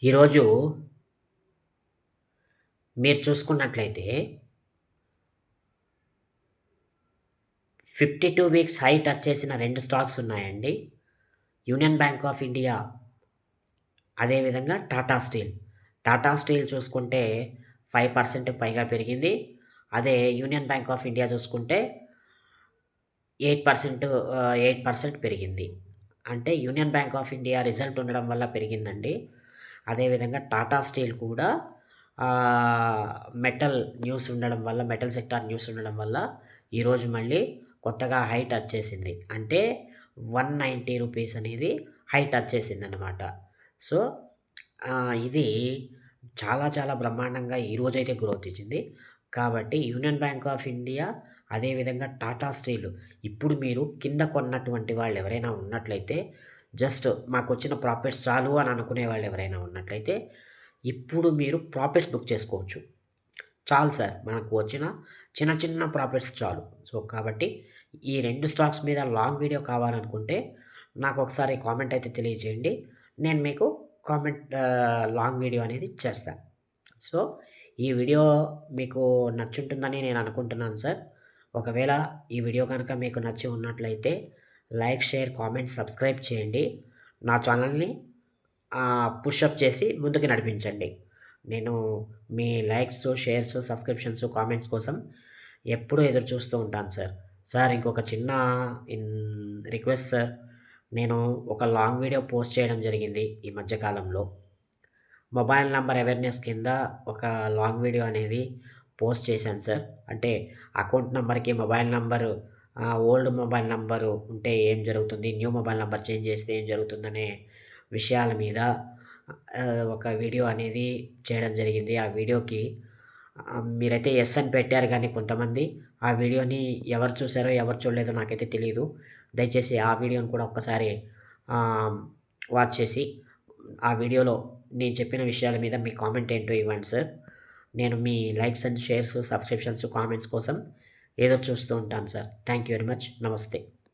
ఈరోజు మీరు చూసుకున్నట్లయితే 52 వీక్స్ హై టచ్ చేసిన 2 స్టాక్స్ ఉన్నాయండి. యూనియన్ బ్యాంక్ ఆఫ్ ఇండియా, అదేవిధంగా టాటా స్టీల్. టాటా స్టీల్ చూసుకుంటే 5% పైగా పెరిగింది. అదే యూనియన్ బ్యాంక్ ఆఫ్ ఇండియా చూసుకుంటే 8% పెరిగింది. అంటే union bank of India result ఉండడం వల్ల పెరిగిందండి. అదేవిధంగా టాటా స్టీల్ కూడా మెటల్ న్యూస్ ఉండడం వల్ల, మెటల్ సెక్టార్ న్యూస్ ఉండడం వల్ల ఈరోజు మళ్ళీ కొత్తగా హై టచ్ చేసింది. అంటే 190 రూపీస్ అనేది హై టచ్ చేసిందనమాట. సో, ఇది చాలా చాలా బ్రహ్మాండంగా ఈరోజైతే గ్రోత్ ఇచ్చింది. కాబట్టి యూనియన్ బ్యాంక్ ఆఫ్ ఇండియా, అదేవిధంగా టాటా స్టీల్ ఇప్పుడు మీరు కింద కొన్నటువంటి వాళ్ళు ఎవరైనా ఉన్నట్లయితే, జస్ట్ మాకొచ్చిన ప్రాఫిట్స్ చాలు అని అనుకునే వాళ్ళు ఎవరైనా ఉన్నట్లయితే, ఇప్పుడు మీరు ప్రాఫిట్స్ బుక్ చేసుకోవచ్చు. చాలు సార్, మనకు వచ్చిన చిన్న చిన్న ప్రాఫిట్స్ చాలు. సో, కాబట్టి ఈ 2 స్టాక్స్ మీద లాంగ్ వీడియో కావాలనుకుంటే నాకు ఒకసారి కామెంట్ అయితే తెలియజేయండి. నేను మీకు లాంగ్ వీడియో అనేది చేస్తాను. సో, ఈ వీడియో మీకు నచ్చుంటుందని నేను అనుకుంటున్నాను సార్. ఒకవేళ ఈ వీడియో కనుక మీకు నచ్చి ఉన్నట్లయితే లైక్, షేర్, కామెంట్, సబ్స్క్రైబ్ చేయండి. నా ఛానల్‌ని పుషప్ చేసి ముందుకు నడిపించండి. నేను మీ లైక్స్, షేర్స్, సబ్స్క్రిప్షన్స్, కామెంట్స్ కోసం ఎప్పుడూ ఎదురు చూస్తూ ఉంటాను సార్. సార్, ఇంకొక చిన్న రిక్వెస్ట్ సార్. నేను ఒక లాంగ్ వీడియో పోస్ట్ చేయడం జరిగింది ఈ మధ్య కాలంలో. మొబైల్ నంబర్ అవేర్‌నెస్ కింద ఒక లాంగ్ వీడియో అనేది పోస్ట్ చేశాను సార్. అంటే అకౌంట్ నంబర్‌కి mobile number, old mobile number ఉంటే ఏం జరుగుతుంది, న్యూ మొబైల్ నంబర్ చేంజ్ చేస్తే ఏం జరుగుతుందనే విషయాల మీద ఒక వీడియో అనేది చేయడం జరిగింది. ఆ వీడియోకి మీరైతే యెస్ అని పెట్టారు గానీ కొంతమంది, ఆ వీడియోని ఎవరు చూసారో, ఎవరు చూడలేదో నాకైతే తెలీదు. దయచేసి ఆ వీడియోని కూడా ఒక్కసారి వాచ్ చేసి, ఆ వీడియోలో నేను చెప్పిన విషయాల మీద మీ కామెంట్ ఏంటో ఇవ్వండి సార్. నేను మీ likes and shares, subscriptions, comments కోసం ఎదురు చూస్తూ ఉంటాను sir. Thank you very much. నమస్తే.